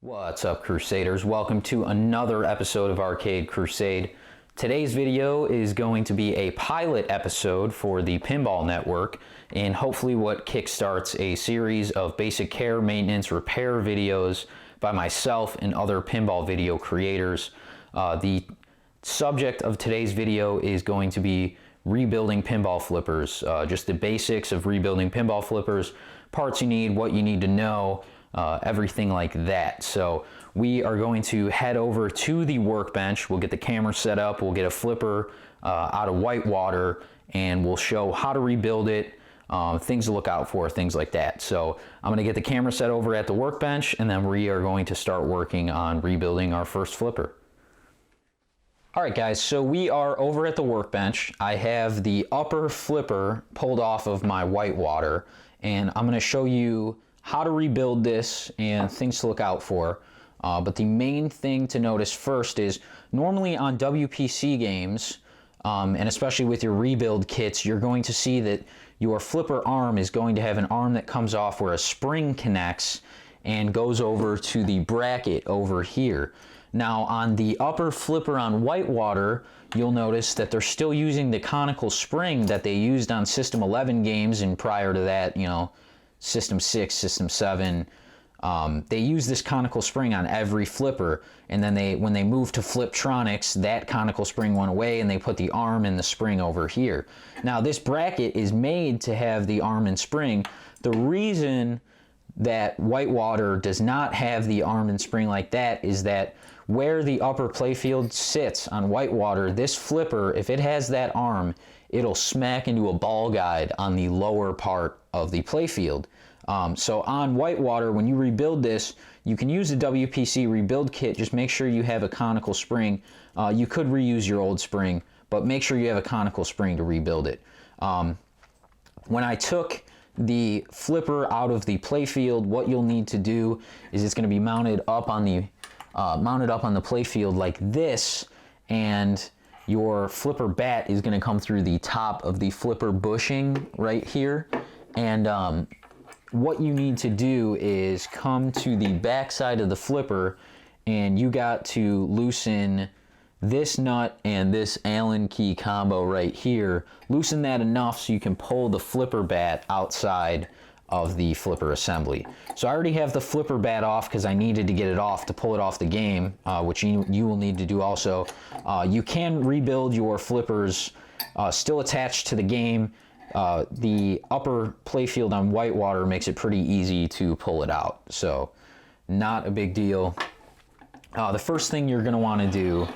What's up, Crusaders? Welcome to another episode of Arcade Crusade. Today's video is going to be a pilot episode for the Pinball Network and hopefully what kickstarts a series of basic care, maintenance, repair videos by myself and other pinball video creators. The subject of today's video is going to be rebuilding pinball flippers, just the basics of rebuilding pinball flippers, parts you need, what you need to know, everything like that. So we are going to head over to the workbench. We'll get the camera set up, we'll get a flipper out of white water, and we'll show how to rebuild it, things to look out for, things like that. So I'm going to get the camera set over at the workbench, and then we are going to start working on rebuilding our first flipper. Alright guys, so we are over at the workbench. I have the upper flipper pulled off of my white water, and I'm going to show you how to rebuild this and things to look out for. But the main thing to notice first is normally on WPC games, and especially with your rebuild kits, you're going to see that your flipper arm is going to have an arm that comes off where a spring connects and goes over to the bracket over here. Now on the upper flipper on whitewater, you'll notice that they're still using the conical spring that they used on System 11 games, and prior to that, you know, System 6, System 7. They use this conical spring on every flipper, and then when they moved to Fliptronics, that conical spring went away and they put the arm and the spring over here. Now this bracket is made to have the arm and spring. The reason that whitewater does not have the arm and spring like that is that where the upper playfield sits on whitewater, this flipper, if it has that arm, it'll smack into a ball guide on the lower part of the playfield. So on whitewater, when you rebuild this, you can use the WPC rebuild kit. Just make sure you have a conical spring. You could reuse your old spring, but make sure you have a conical spring to rebuild it. When I took the flipper out of the playfield, what you'll need to do is it's going to be mounted up on the playfield like this, and your flipper bat is going to come through the top of the flipper bushing right here. And what you need to do is come to the back side of the flipper, and you got to loosen this nut and this Allen key combo right here. Loosen that enough so you can pull the flipper bat outside of the flipper assembly. So I already have the flipper bat off because I needed to get it off to pull it off the game, which you will need to do also. You can rebuild your flippers still attached to the game. The upper playfield on whitewater makes it pretty easy to pull it out, so not a big deal. The first thing you're going to want to do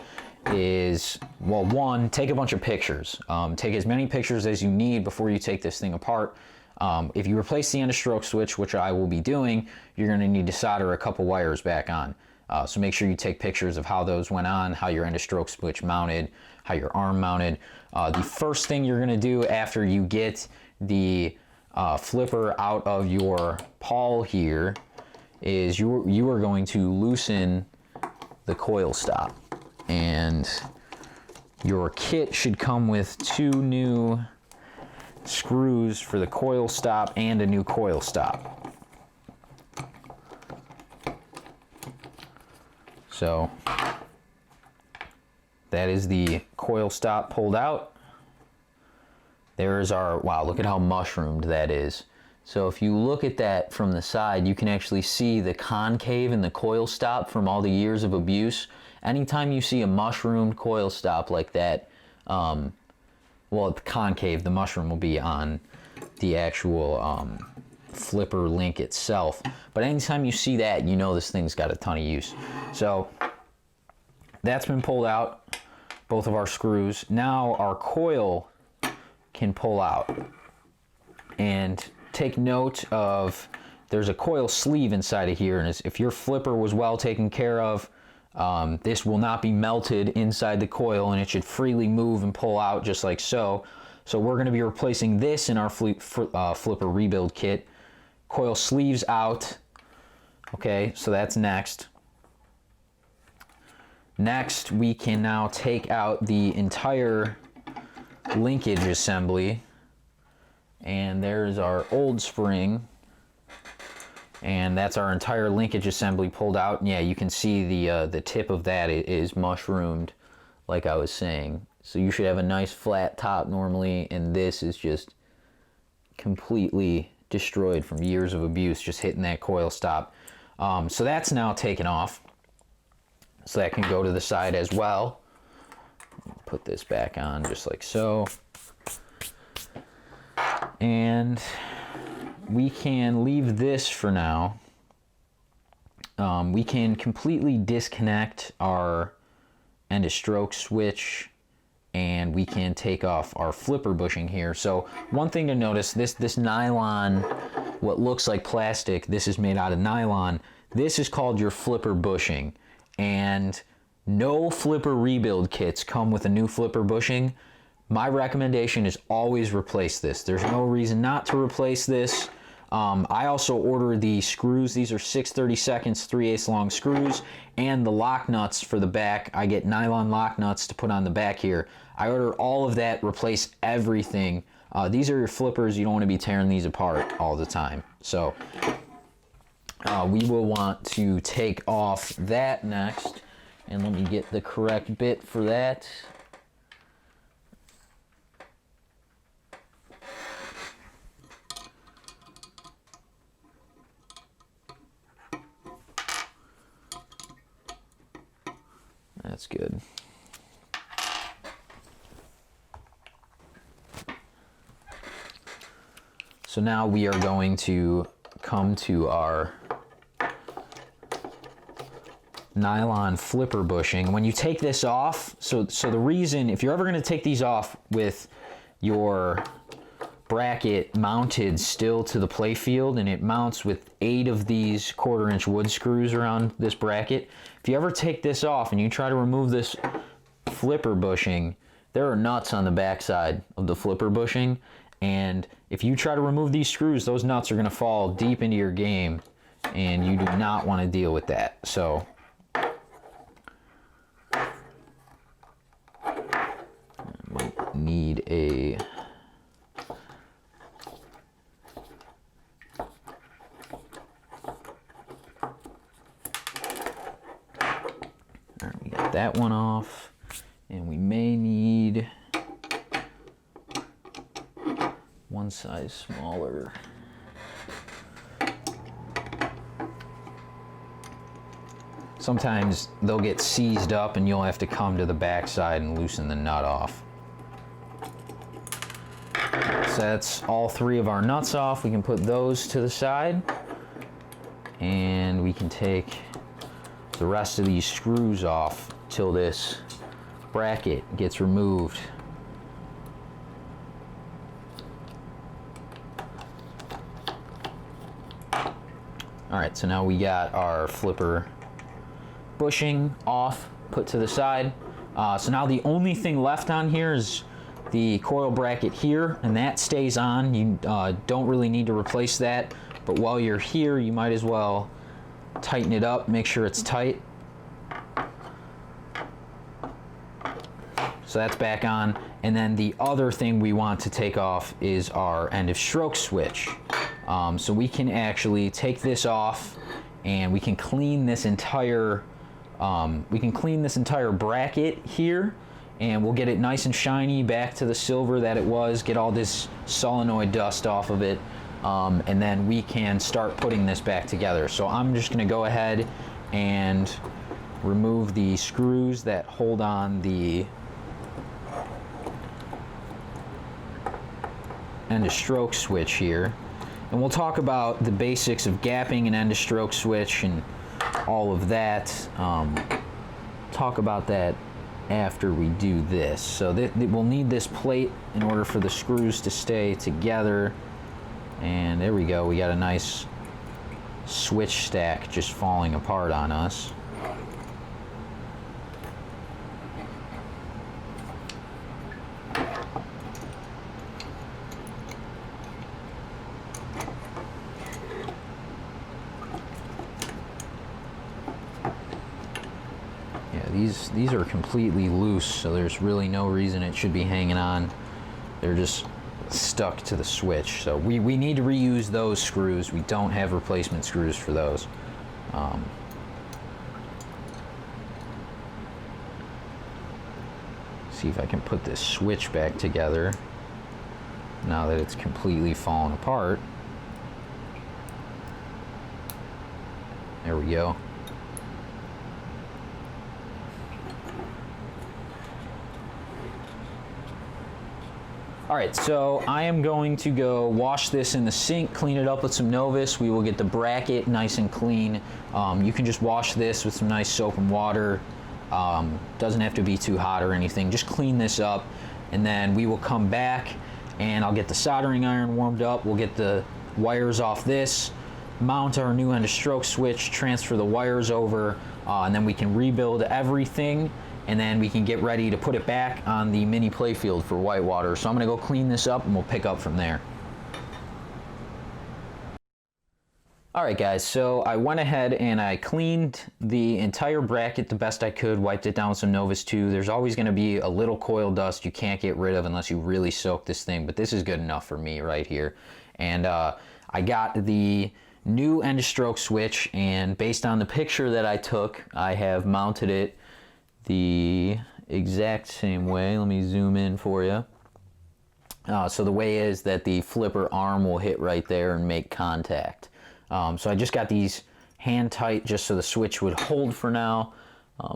is, well, one, take a bunch of pictures. Take as many pictures as you need before you take this thing apart. If you replace the end of stroke switch, which I will be doing, you're going to need to solder a couple wires back on. So make sure you take pictures of how those went on, how your end of stroke switch mounted, how your arm mounted. The first thing you're going to do after you get the flipper out of your pawl here is you are going to loosen the coil stop. And your kit should come with 2 new screws for the coil stop and a new coil stop. So that is the coil stop pulled out. There is our, wow, look at how mushroomed that is. So if you look at that from the side, you can actually see the concave in the coil stop from all the years of abuse. Anytime you see a mushroomed coil stop like that, well, the concave, the mushroom will be on the actual flipper link itself. But anytime you see that, you know this thing's got a ton of use. So that's been pulled out, both of our screws. Now our coil can pull out. And take note of, there's a coil sleeve inside of here, and if your flipper was well taken care of, this will not be melted inside the coil, and it should freely move and pull out just like so. So we're going to be replacing this in our flipper rebuild kit. Coil sleeves out. Okay, so that's next. Next, we can now take out the entire linkage assembly. And there's our old spring And that's our entire linkage assembly pulled out. And yeah, you can see the tip of that is mushroomed, like I was saying. So you should have a nice flat top normally, and this is just completely destroyed from years of abuse, just hitting that coil stop. So that's now taken off. So that can go to the side as well. Put this back on just like so. And we can leave this for now. We can completely disconnect our end of stroke switch, and we can take off our flipper bushing here. So one thing to notice, this nylon, what looks like plastic, this is made out of nylon. This is called your flipper bushing, and no flipper rebuild kits come with a new flipper bushing. My recommendation is always replace this. There's no reason not to replace this. I also ordered the screws. These are 6/32 3/8 long screws, and the lock nuts for the back. I get nylon lock nuts to put on the back here. I ordered all of that, replace everything. These are your flippers. You don't want to be tearing these apart all the time. So we will want to take off that next, and let me get the correct bit for that. That's good. So now we are going to come to our nylon flipper bushing. When you take this off, so the reason, if you're ever going to take these off with your bracket mounted still to the play field, and it mounts with 8 of these 1/4-inch wood screws around this bracket, if you ever take this off and you try to remove this flipper bushing, there are nuts on the backside of the flipper bushing, and if you try to remove these screws, those nuts are going to fall deep into your game, and you do not want to deal with that. So I might need a that one off, and we may need one size smaller. Sometimes they'll get seized up and you'll have to come to the back side and loosen the nut off. So that's all 3 of our nuts off. We can put those to the side, and we can take the rest of these screws off till this bracket gets removed. Alright, so now we got our flipper bushing off, put to the side. So now the only thing left on here is the coil bracket here, and that stays on. You don't really need to replace that, but while you're here, you might as well tighten it up, make sure it's tight. So that's back on. And then the other thing we want to take off is our end of stroke switch. So we can actually take this off, and we can clean this entire bracket here, and we'll get it nice and shiny back to the silver that it was, get all this solenoid dust off of it, and then we can start putting this back together. So I'm just going to go ahead and remove the screws that hold on the end of stroke switch here, and we'll talk about the basics of gapping an end of stroke switch and all of that. Talk about that after we do this. So we'll need this plate in order for the screws to stay together, and there we go. We got a nice switch stack just falling apart on us. These are completely loose, so there's really no reason it should be hanging on. They're just stuck to the switch. So we need to reuse those screws. We don't have replacement screws for those. See if I can put this switch back together now that it's completely fallen apart. There we go. All right, so I am going to go wash this in the sink, clean it up with some Novus. We will get the bracket nice and clean. You can just wash this with some nice soap and water. Doesn't have to be too hot or anything. Just clean this up, and then we will come back and I'll get the soldering iron warmed up. We'll get the wires off this, mount our new end of stroke switch, transfer the wires over, and then we can rebuild everything, and then we can get ready to put it back on the mini playfield for whitewater. So I'm gonna go clean this up and we'll pick up from there. All right guys, so I went ahead and I cleaned the entire bracket the best I could, wiped it down with some Novus 2. There's always gonna be a little coil dust you can't get rid of unless you really soak this thing, but this is good enough for me right here. And I got the new end of stroke switch, and based on the picture that I took, I have mounted it the exact same way. Let me zoom in for you. So the way is that the flipper arm will hit right there and make contact. So I just got these hand tight just so the switch would hold for now.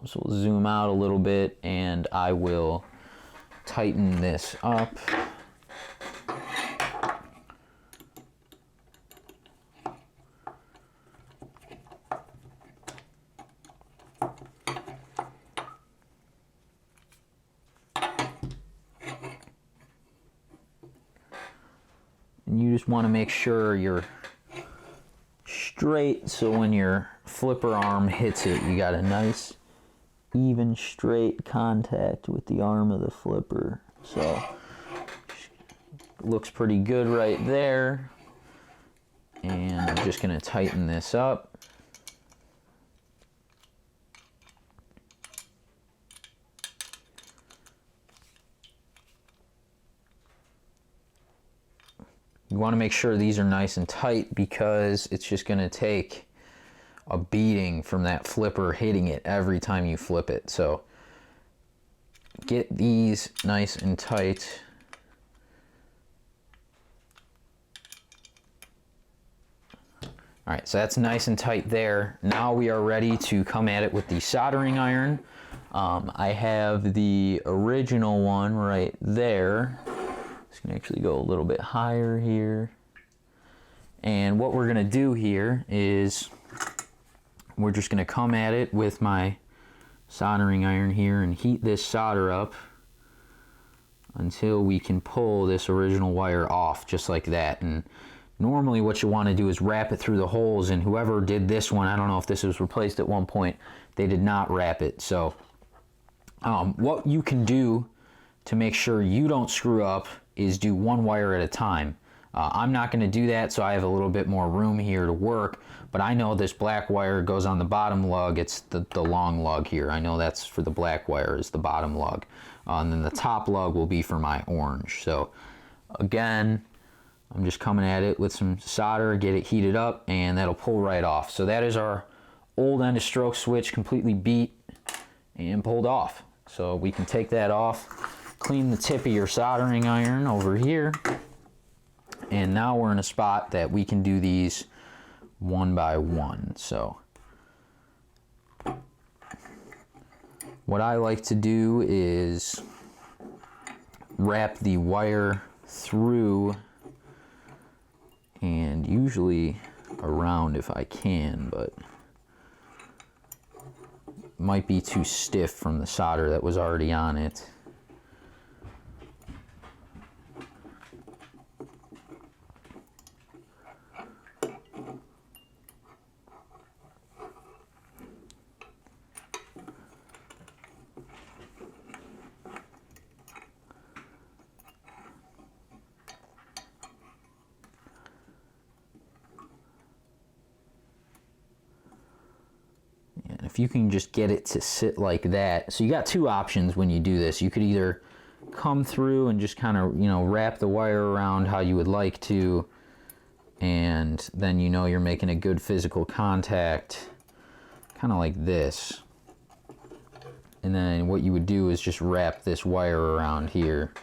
So we'll zoom out a little bit and I will tighten this up. And you just want to make sure you're straight, so when your flipper arm hits it, you got a nice even straight contact with the arm of the flipper. So looks pretty good right there. And I'm just going to tighten this up. You want to make sure these are nice and tight because it's just going to take a beating from that flipper hitting it every time you flip it. So get these nice and tight. All right, so that's nice and tight there. Now we are ready to come at it with the soldering iron. I have the original one right there. Just gonna actually go a little bit higher here. And what we're gonna do here is we're just gonna come at it with my soldering iron here and heat this solder up until we can pull this original wire off, just like that. And normally what you want to do is wrap it through the holes, and whoever did this one, I don't know if this was replaced at one point, they did not wrap it. So what you can do to make sure you don't screw up is do one wire at a time. I'm not going to do that, so I have a little bit more room here to work, but I know this black wire goes on the bottom lug. It's the long lug here. I know that's for the black wire, is the bottom lug. And then the top lug will be for my orange. So again, I'm just coming at it with some solder, get it heated up, and that'll pull right off. So that is our old end of stroke switch completely beat and pulled off. So we can take that off, clean the tip of your soldering iron over here, and now we're in a spot that we can do these one by one. So what I like to do is wrap the wire through and usually around if I can, but it might be too stiff from the solder that was already on it. If you can just get it to sit like that. So you got two options when you do this. You could either come through and just kind of, you know, wrap the wire around how you would like to, and then you know you're making a good physical contact, kind of like this. And then what you would do is just wrap this wire around here.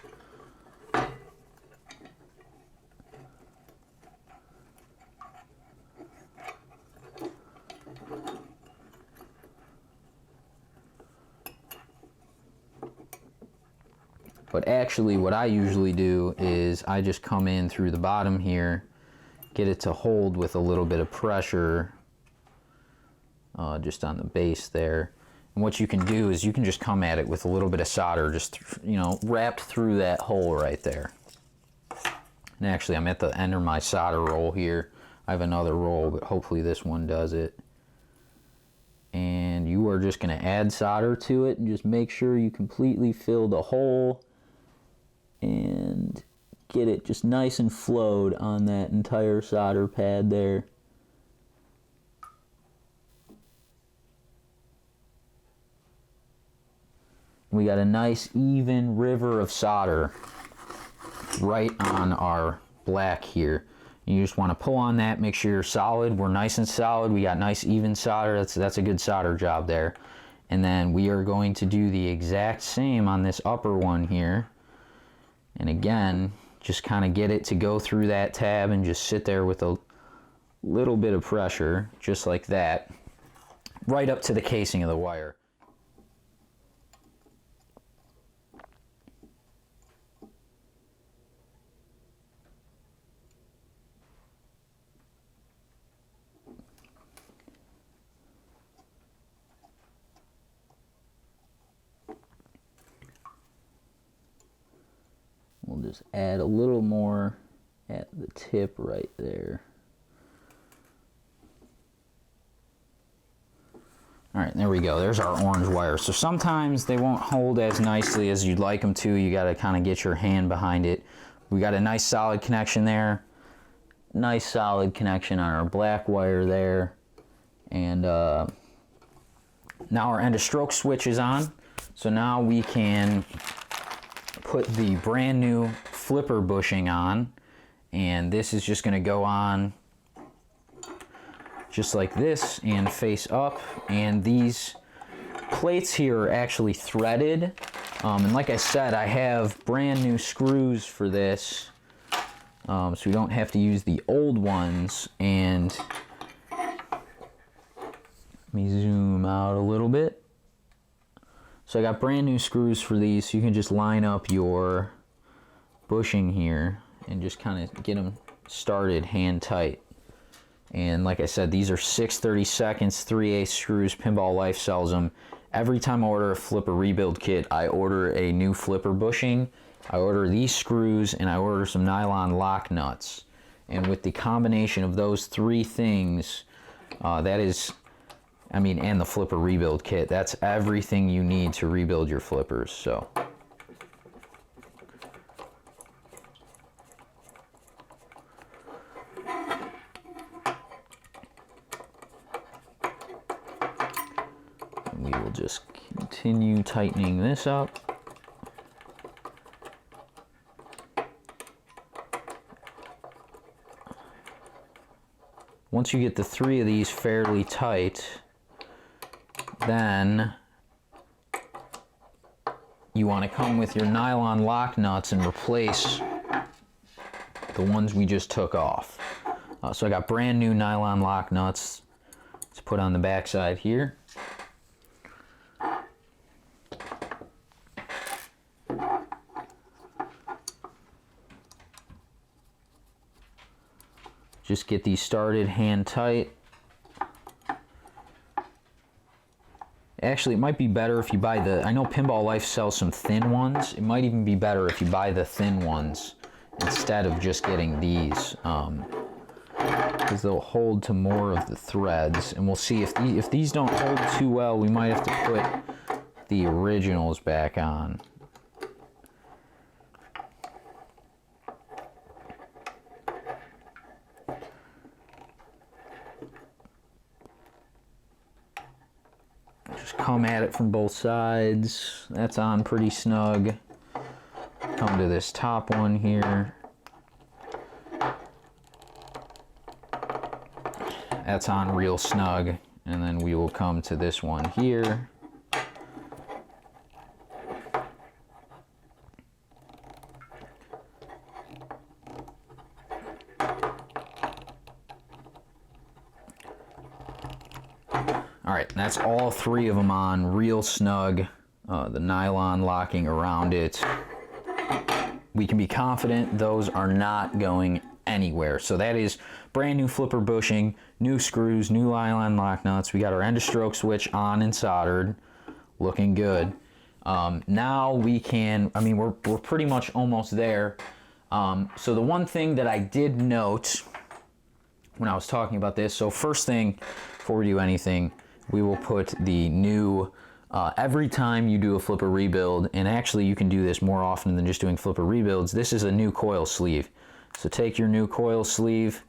But actually what I usually do is I just come in through the bottom here, get it to hold with a little bit of pressure just on the base there. And what you can do is you can just come at it with a little bit of solder, just, you know, wrapped through that hole right there. And actually I'm at the end of my solder roll here. I have another roll, but hopefully this one does it. And you are just going to add solder to it and just make sure you completely fill the hole and get it just nice and flowed on that entire solder pad there. We got a nice even river of solder right on our black here. You just want to pull on that, make sure you're solid. We're nice and solid. We got nice even solder. That's a good solder job there. And then we are going to do the exact same on this upper one here. And again, just kind of get it to go through that tab and just sit there with a little bit of pressure, just like that, right up to the casing of the wire. We'll just add a little more at the tip right there. All right, there we go. There's our orange wire. So sometimes they won't hold as nicely as you'd like them to. You got to kind of get your hand behind it. We got a nice solid connection there. Nice solid connection on our black wire there. And now our end of stroke switch is on. So now we can put the brand new flipper bushing on, and this is just going to go on just like this and face up. And these plates here are actually threaded, and like I said, I have brand new screws for this, so we don't have to use the old ones. And let me zoom out a little bit. So I got brand new screws for these, so you can just line up your bushing here and just kind of get them started hand tight. And like I said, these are 6/32 3/8 screws. Pinball Life sells them. Every time I order a flipper rebuild kit, I order a new flipper bushing, I order these screws, and I order some nylon lock nuts. And with the combination of those three things, that is, I mean, and the flipper rebuild kit, that's everything you need to rebuild your flippers. So we will just continue tightening this up. Once you get the three of these fairly tight, then you want to come with your nylon lock nuts and replace the ones we just took off. So I got brand new nylon lock nuts to put on the back side here. Just get these started hand tight. Actually, it might be better if you buy the, I know Pinball Life sells some thin ones. It might even be better if you buy the thin ones instead of just getting these, because they'll hold to more of the threads. And we'll see if these don't hold too well, we might have to put the originals back on. Just come at it from both sides. That's on pretty snug. come to this top one here. That's on real snug. And then we will come to this one here. All right, that's all three of them on real snug, the nylon locking around it. We can be confident those are not going anywhere. So that is brand new flipper bushing, new screws, new nylon lock nuts. We got our end of stroke switch on and soldered, looking good. Now we can, I mean, we're pretty much almost there. So the one thing that I did note when I was talking about this, so first thing before we do anything, we will put the new, every time you do a flipper rebuild, and actually you can do this more often than just doing flipper rebuilds, this is a new coil sleeve. So take your new coil sleeve,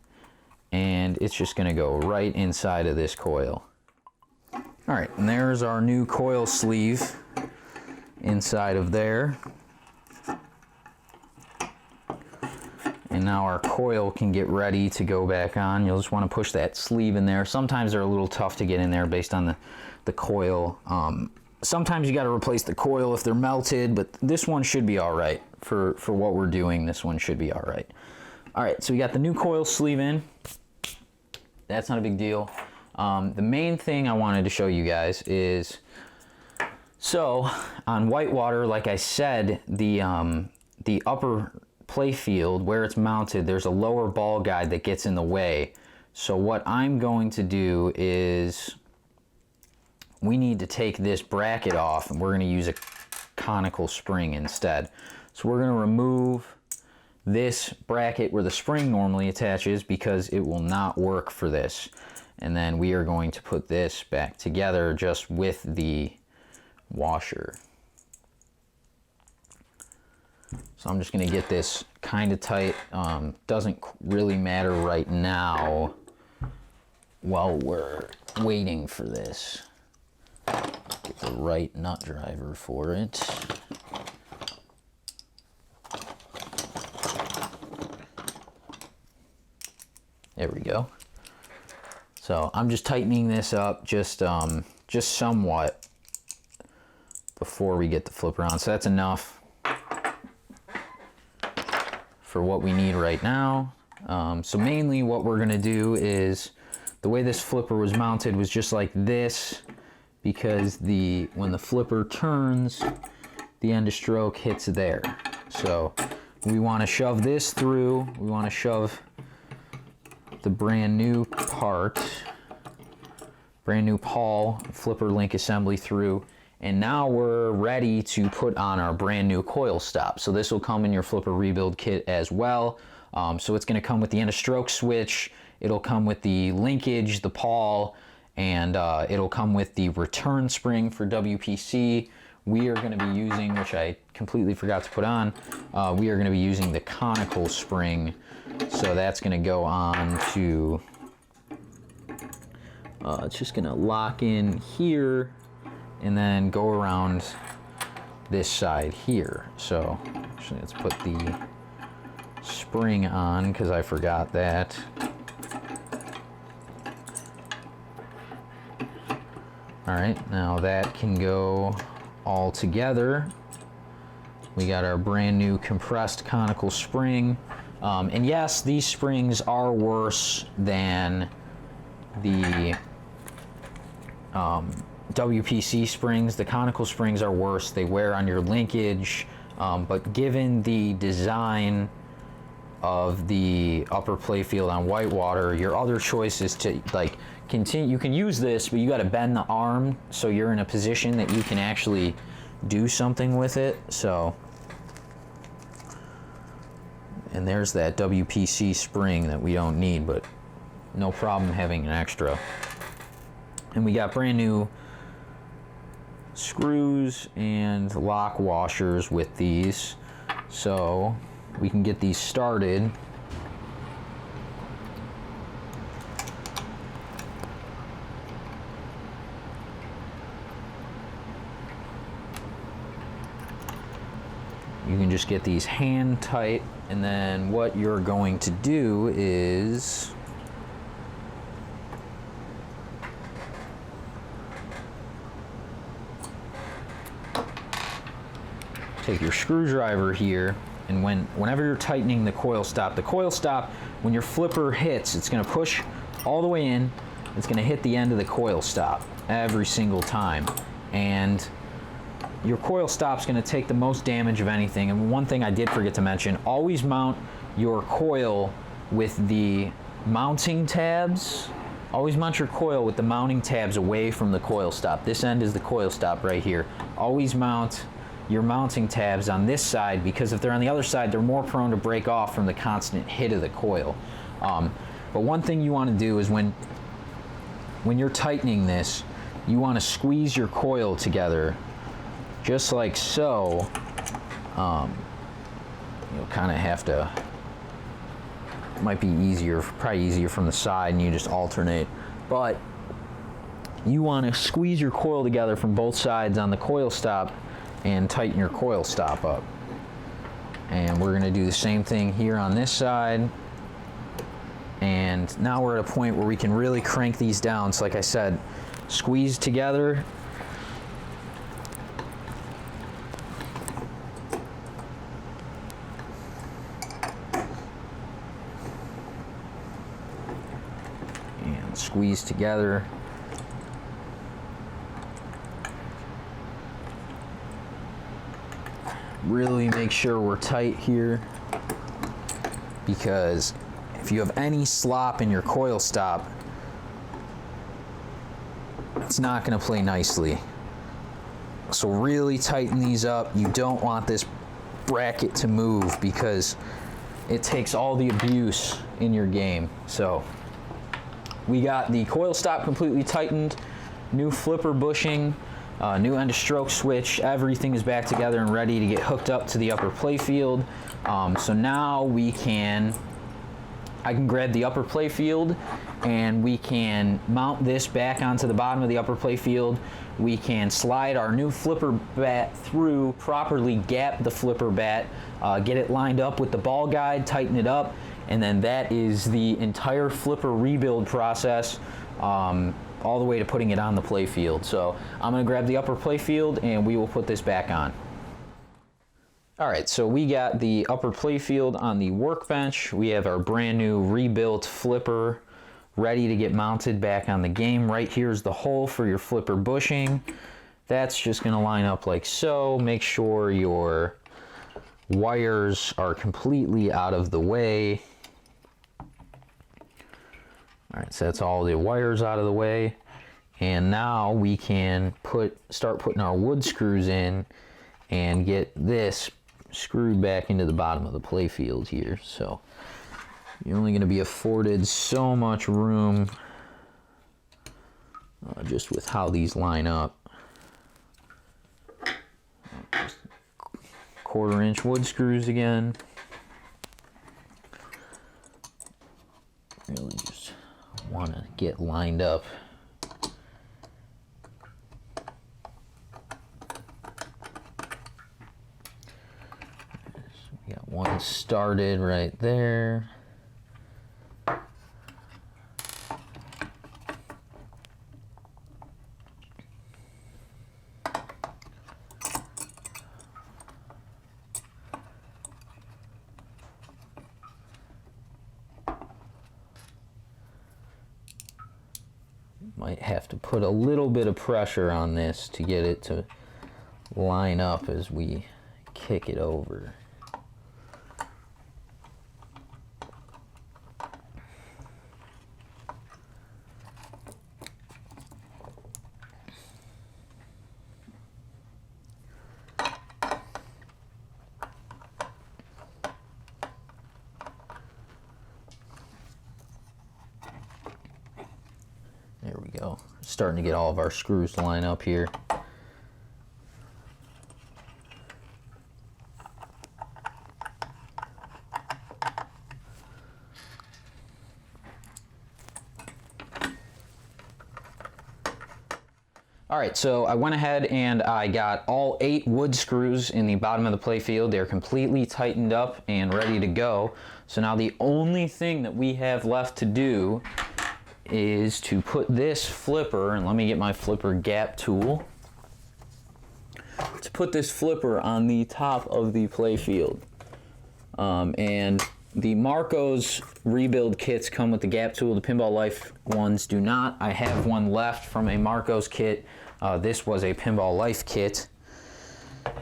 and it's just gonna go right inside of this coil. All right, and there's our new coil sleeve inside of there. And now our coil can get ready to go back on. You'll just want to push that sleeve in there. Sometimes they're a little tough to get in there based on the coil. Sometimes you got to replace the coil if they're melted, but this one should be all right. For what we're doing, this one should be all right. All right, so we got the new coil sleeve in. That's not a big deal. The main thing I wanted to show you guys is, so on whitewater, like I said, the upper play field where it's mounted, there's a lower ball guide that gets in the way. So what I'm going to do is we need to take this bracket off, and we're going to use a conical spring instead. So we're going to remove this bracket where the spring normally attaches because it will not work for this. And then we are going to put this back together just with the washer. So I'm just going to get this kind of tight. Doesn't really matter right now while we're waiting for this. Get the right nut driver for it. There we go. So I'm just tightening this up just somewhat before we get the flipper on. So that's enough for what we need right now. So mainly what we're gonna do is, the way this flipper was mounted was just like this, because when the flipper turns, the end of stroke hits there. So we wanna shove this through, we wanna shove the brand new part, brand new Paul flipper link assembly through, and now we're ready to put on our brand new coil stop. So this will come in your flipper rebuild kit as well. So it's gonna come with the end of stroke switch, it'll come with the linkage, the Paul, and it'll come with the return spring for WPC. We are gonna be using, which I completely forgot to put on, we are gonna be using the Conical Spring. So that's gonna go on to, it's just gonna lock in here and then go around this side here. So actually let's put the spring on because I forgot that. All right, now that can go all together. We got our brand new compressed conical spring. And yes, these springs are worse than the WPC springs. The conical springs are worse. They wear on your linkage, but given the design of the upper playfield on whitewater, your other choice is to like continue. You can use this, but you got to bend the arm so you're in a position that you can actually do something with it. So, and there's that WPC spring that we don't need, but no problem having an extra. And we got brand new screws and lock washers with these, so we can get these started. You can just get these hand tight, and then what you're going to do is take your screwdriver here, and whenever you're tightening the coil stop, when your flipper hits, it's going to push all the way in. It's going to hit the end of the coil stop every single time, and your coil stop's going to take the most damage of anything. And one thing I did forget to mention, always mount your coil with the mounting tabs. Always mount your coil with the mounting tabs away from the coil stop. This end is the coil stop right here. Always mount your mounting tabs on this side, because if they're on the other side, they're more prone to break off from the constant hit of the coil. But one thing you want to do is when you're tightening this, you want to squeeze your coil together just like so. You'll kind of have to, might be easier, probably easier from the side, and you just alternate. But you want to squeeze your coil together from both sides on the coil stop and tighten your coil stop up. And we're going to do the same thing here on this side. And now we're at a point where we can really crank these down. So like I said, squeeze together. And squeeze together. Really make sure we're tight here, because if you have any slop in your coil stop, it's not going to play nicely. So really tighten these up. You don't want this bracket to move, because it takes all the abuse in your game. So we got the coil stop completely tightened, new flipper bushing, new end of stroke switch, everything is back together and ready to get hooked up to the upper playfield. So now I can grab the upper playfield and we can mount this back onto the bottom of the upper playfield. We can slide our new flipper bat through, properly gap the flipper bat, get it lined up with the ball guide, tighten it up, and then that is the entire flipper rebuild process. All the way to putting it on the playfield. So I'm going to grab the upper playfield and we will put this back on. Alright, so we got the upper playfield on the workbench. We have our brand new rebuilt flipper ready to get mounted back on the game. Right here is the hole for your flipper bushing. That's just going to line up like so. Make sure your wires are completely out of the way. Alright, so that's all the wires out of the way. And now we can start putting our wood screws in and get this screwed back into the bottom of the playfield here. So you're only going to be afforded so much room just with how these line up. Just 1/4 inch wood screws again. Really just want to get lined up. So we got one started right there. Might have to put a little bit of pressure on this to get it to line up as we kick it over. There we go. Starting to get all of our screws to line up here. Alright, so I went ahead and I got all 8 wood screws in the bottom of the playfield. They're completely tightened up and ready to go. So now the only thing that we have left to do is to put this flipper, and let me get my flipper gap tool, to put this flipper on the top of the playfield. And the Marco's rebuild kits come with the gap tool. The Pinball Life ones do not. I have one left from a Marco's kit. This was a Pinball Life kit.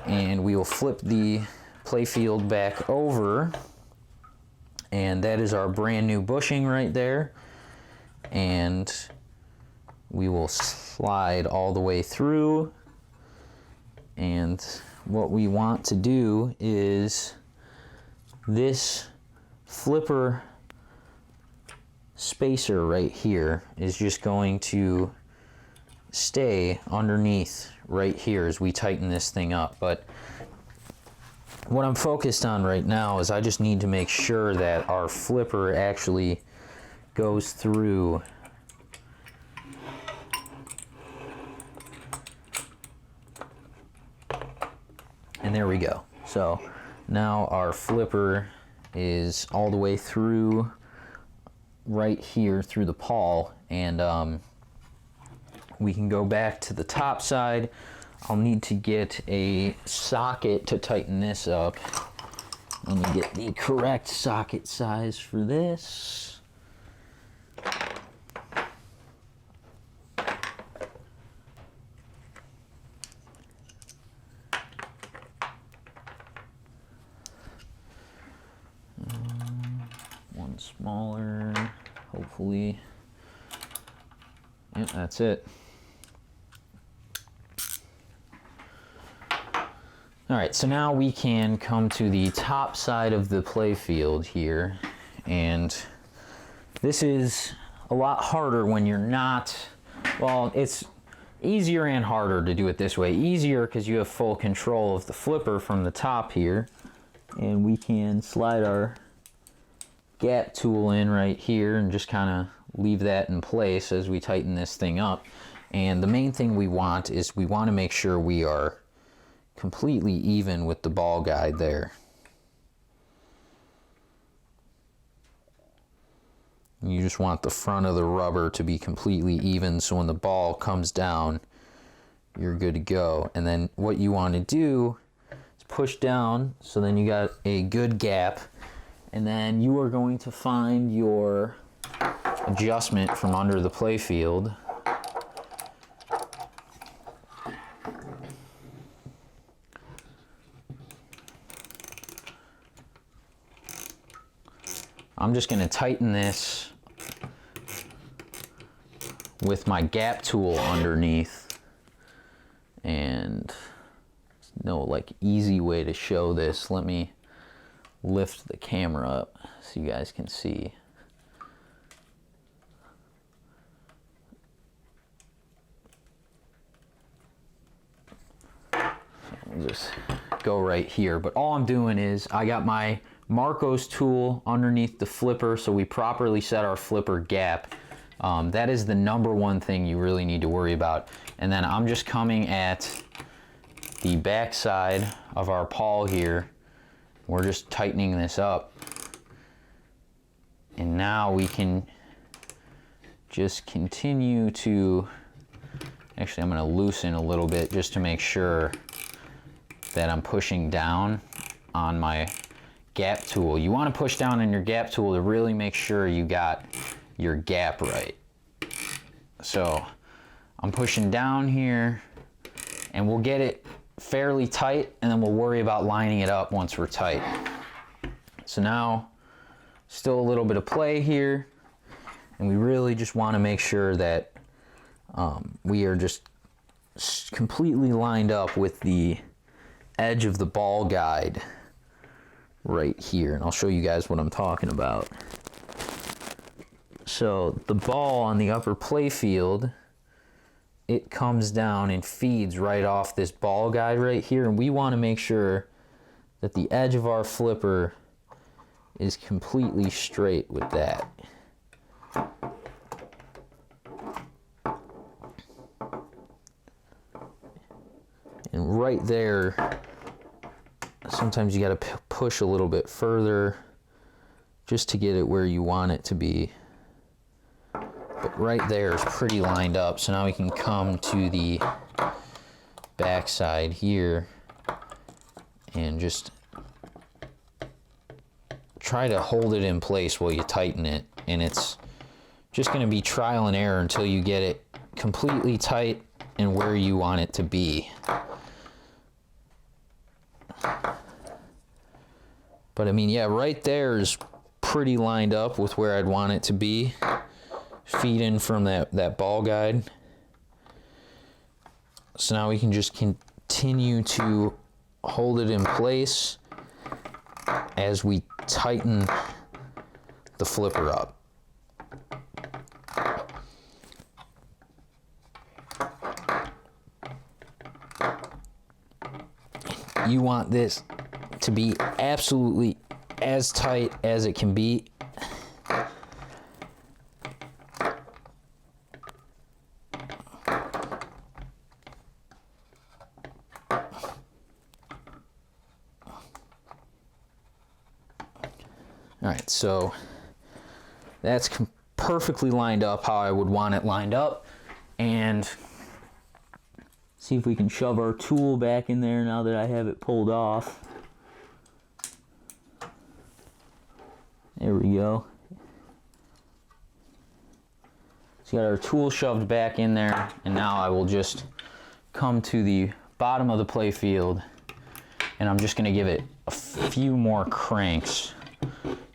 And we will flip the playfield back over. And that is our brand new bushing right there. And we will slide all the way through. And what we want to do is this flipper spacer right here is just going to stay underneath right here as we tighten this thing up. But what I'm focused on right now is I just need to make sure that our flipper actually goes through and there we go. So now our flipper is all the way through right here through the pawl, and we can go back to the top side. I'll need to get a socket to tighten this up. Let me get the correct socket size for this. One smaller, hopefully. Yep, that's it. Alright, so now we can come to the top side of the playfield here, and this is a lot harder when you're not, well, it's easier and harder to do it this way. Easier because you have full control of the flipper from the top here, and we can slide our gap tool in right here and just kind of leave that in place as we tighten this thing up. And the main thing we want is we want to make sure we are completely even with the ball guide there. You just want the front of the rubber to be completely even, so when the ball comes down, you're good to go. And then what you want to do is push down, so then you got a good gap, and then you are going to find your adjustment from under the playfield. I'm just going to tighten this with my gap tool underneath, and no like easy way to show this. Let me lift the camera up so you guys can see. So I'll just go right here, but all I'm doing is I got my Marco's tool underneath the flipper, so we properly set our flipper gap. That is the #1 thing you really need to worry about. And then I'm just coming at the back side of our pawl here. We're just tightening this up. And now we can just continue to, actually I'm going to loosen a little bit just to make sure that I'm pushing down on my gap tool. You want to push down on your gap tool to really make sure you got your gap right. So I'm pushing down here, and we'll get it fairly tight, and then we'll worry about lining it up once we're tight. So now still a little bit of play here, and we really just want to make sure that we are just completely lined up with the edge of the ball guide right here, and I'll show you guys what I'm talking about. So the ball on the upper playfield, it comes down and feeds right off this ball guide right here, and we want to make sure that the edge of our flipper is completely straight with that. And right there, sometimes you got to push a little bit further just to get it where you want it to be. But right there is pretty lined up. So now we can come to the back side here and just try to hold it in place while you tighten it. And it's just going to be trial and error until you get it completely tight and where you want it to be. But I mean, yeah, right there is pretty lined up with where I'd want it to be. Feed in from that ball guide. So now we can just continue to hold it in place as we tighten the flipper up. You want this to be absolutely as tight as it can be. Alright, so that's perfectly lined up how I would want it lined up. And see if we can shove our tool back in there now that I have it pulled off. There we go. So we got our tool shoved back in there, and now I will just come to the bottom of the play field, and I'm just going to give it a few more cranks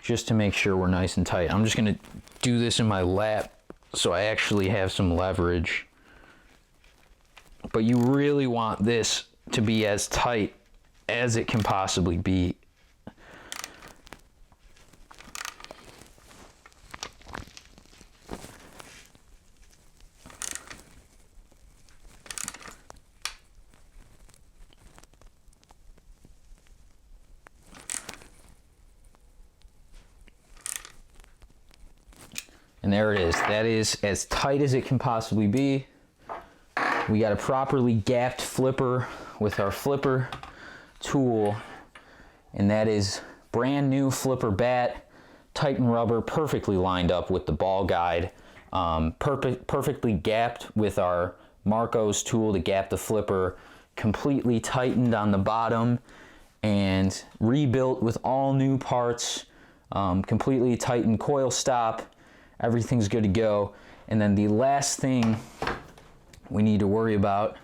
just to make sure we're nice and tight. I'm just going to do this in my lap so I actually have some leverage. But you really want this to be as tight as it can possibly be. And there it is. That is as tight as it can possibly be. We got a properly gapped flipper with our flipper tool, and that is brand new flipper bat, Titan rubber, perfectly lined up with the ball guide, perfectly gapped with our Marco's tool to gap the flipper, completely tightened on the bottom, and rebuilt with all new parts, completely tightened coil stop. Everything's good to go. And then the last thing we need to worry about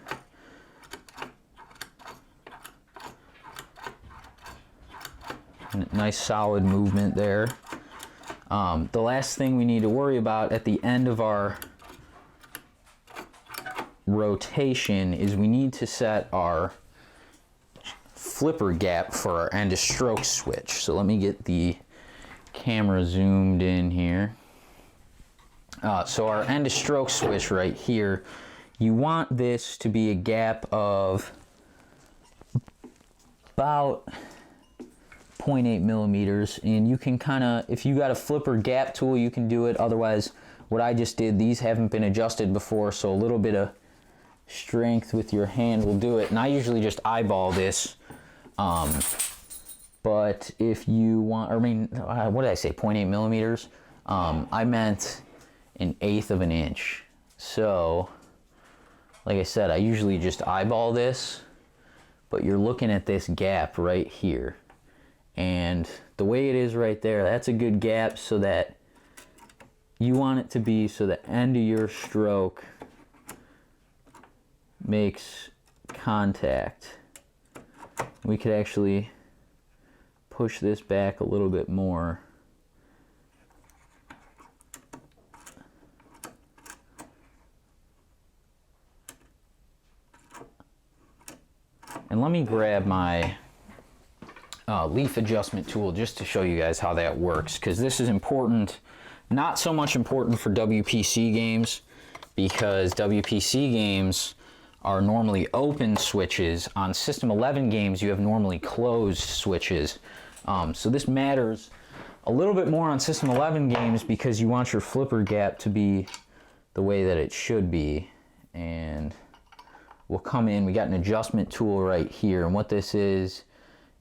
nice solid movement there. The last thing we need to worry about at the end of our rotation is we need to set our flipper gap for our end of stroke switch. So let me get the camera zoomed in here. So our end of stroke switch right here, you want this to be a gap of about 0.8 millimeters, and you can kind of, if you got a flipper gap tool, you can do it. Otherwise, what I just did, these haven't been adjusted before, so a little bit of strength with your hand will do it. And I usually just eyeball this, but if you want, I mean, what did I say, 0.8 millimeters? I meant 1/8 of an inch. So, like I said, I usually just eyeball this, but you're looking at this gap right here. And the way it is right there, that's a good gap, so that you want it to be so the end of your stroke makes contact. We could actually push this back a little bit more. And let me grab my leaf adjustment tool just to show you guys how that works, because this is important. Not so much important for WPC games, because WPC games are normally open switches. On System 11 games, you have normally closed switches. So this matters a little bit more on System 11 games because you want your flipper gap to be the way that it should be. And will come in. We got an adjustment tool right here, and what this is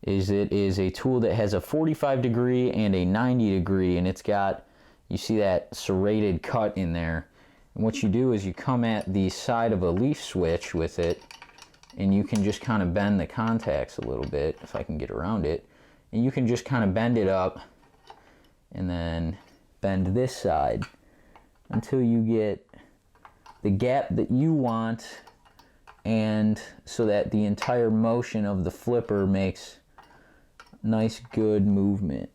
it is a tool that has a 45 degree and a 90 degree, and it's got, you see that serrated cut in there. And what you do is you come at the side of a leaf switch with it, and you can just kind of bend the contacts a little bit, if I can get around it. And you can just kind of bend it up and then bend this side until you get the gap that you want, and so that the entire motion of the flipper makes nice good movement.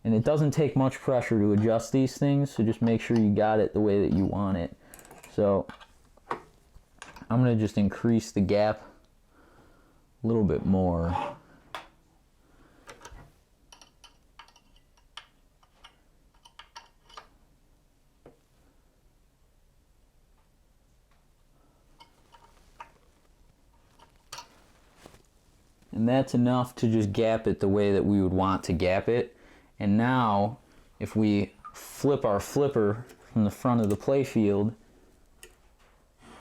And it doesn't take much pressure to adjust these things, so just make sure you got it the way that you want it. So I'm going to just increase the gap a little bit more. And that's enough to just gap it the way that we would want to gap it. And now, if we flip our flipper from the front of the playfield,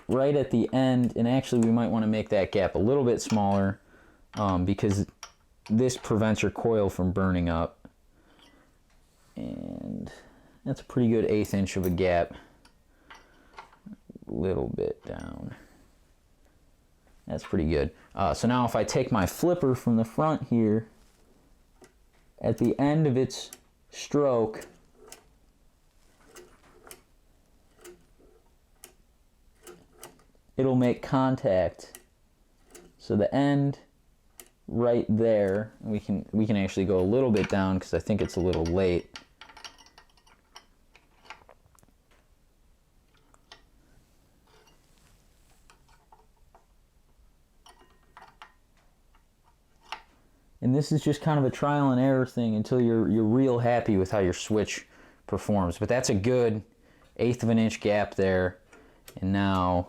right at the end, and actually we might want to make that gap a little bit smaller because this prevents your coil from burning up. And that's a pretty good 1/8 inch of a gap. A little bit down. That's pretty good. So now if I take my flipper from the front here, at the end of its stroke, it'll make contact. So the end right there, we can actually go a little bit down because I think it's a little late. And this is just kind of a trial and error thing until you're real happy with how your switch performs. But that's a good 1/8 of an inch gap there. And now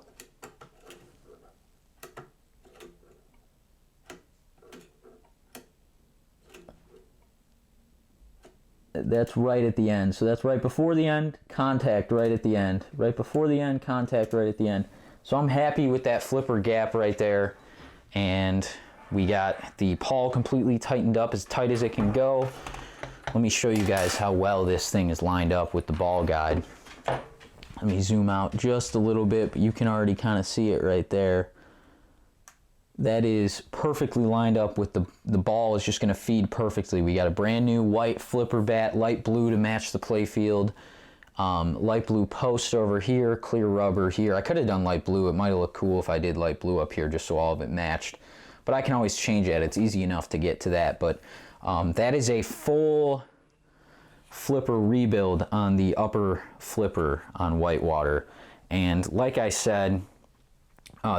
that's right at the end. So that's right before the end, contact right at the end. Right before the end, contact right at the end. So I'm happy with that flipper gap right there. And we got the pawl completely tightened up, as tight as it can go. Let me show you guys how well this thing is lined up with the ball guide. Let me zoom out just a little bit, but you can already kind of see it right there. That is perfectly lined up with the ball is just going to feed perfectly. We got a brand new white flipper bat, light blue to match the playfield. Light blue post over here, clear rubber here. I could have done light blue. It might have looked cool if I did light blue up here just so all of it matched. But I can always change that. It's easy enough to get to that. But that is a full flipper rebuild on the upper flipper on Whitewater. And like I said,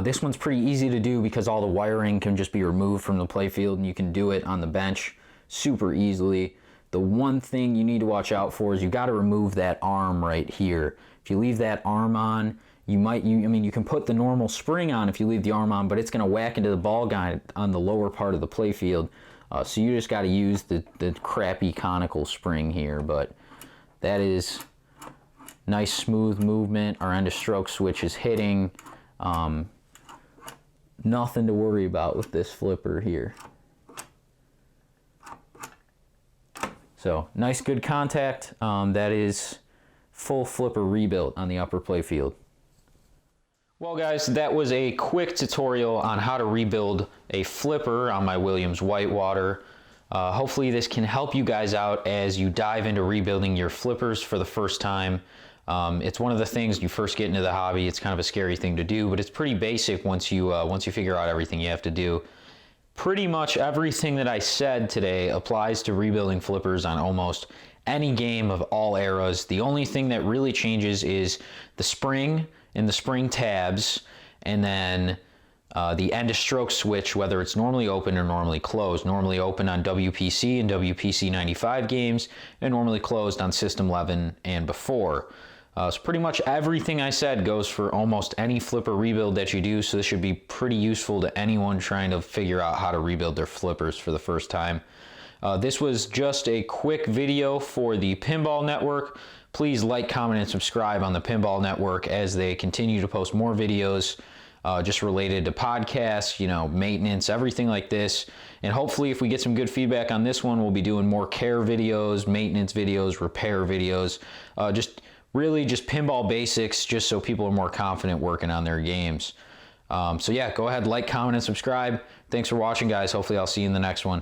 this one's pretty easy to do because all the wiring can just be removed from the playfield and you can do it on the bench super easily. The one thing you need to watch out for is you got to remove that arm right here. If you leave that arm on, you can put the normal spring on if you leave the arm on, but it's going to whack into the ball guide on the lower part of the playfield. So you just got to use the crappy conical spring here, but that is nice smooth movement. Our end of stroke switch is hitting. Nothing to worry about with this flipper here. So nice good contact. That is full flipper rebuilt on the upper playfield. Well guys, that was a quick tutorial on how to rebuild a flipper on my Williams Whitewater. Hopefully this can help you guys out as you dive into rebuilding your flippers for the first time. It's one of the things you first get into the hobby. It's kind of a scary thing to do, but it's pretty basic once you figure out everything you have to do. Pretty much everything that I said today applies to rebuilding flippers on almost any game of all eras. The only thing that really changes is the spring and the spring tabs, and then the end of stroke switch, whether it's normally open or normally closed. Normally open on WPC and WPC 95 games, and normally closed on System 11 and before. So pretty much everything I said goes for almost any flipper rebuild that you do, so this should be pretty useful to anyone trying to figure out how to rebuild their flippers for the first time. This was just a quick video for the Pinball Network. Please like, comment, and subscribe on the Pinball Network as they continue to post more videos just related to podcasts, you know, maintenance, everything like this. And hopefully if we get some good feedback on this one, we'll be doing more care videos, maintenance videos, repair videos, just pinball basics, just so people are more confident working on their games. So yeah, go ahead, like, comment, and subscribe. Thanks for watching, guys. Hopefully I'll see you in the next one.